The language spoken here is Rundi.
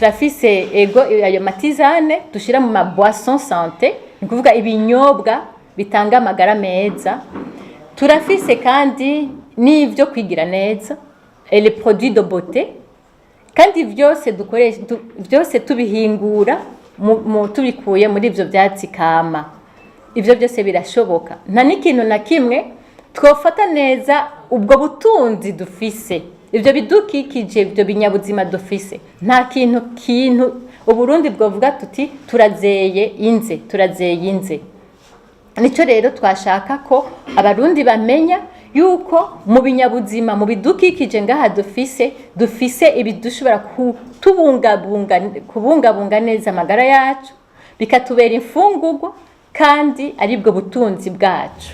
turafise ego ayo matizane dushira mu maboisson santé ni kuvuga ibinyobwa bitanga amagara meza. Turafise kandi n'ivyo kwigira neza les produits de beauté, kandi vyose dukoresha vyose tubihingura tubikuye muri ivyo vyatsi kama. Ivyo byose birashoboka, nta n'ikintu na kimwe twofata neza ubwo butunzi dufise, ivyo bidukikije, ivyo binyabuzima dufise, nta kintu Uburundi bwovuga tuti turazeye inze. Nico rero twashaka ko abarundi bamenya yuko mu binyabuzima, mu bidukikije ngaha dufise ibidushobora kubungabunga neza amagara yacu, bikatubera imfungurwa kandi aribwo butunzi bwacu.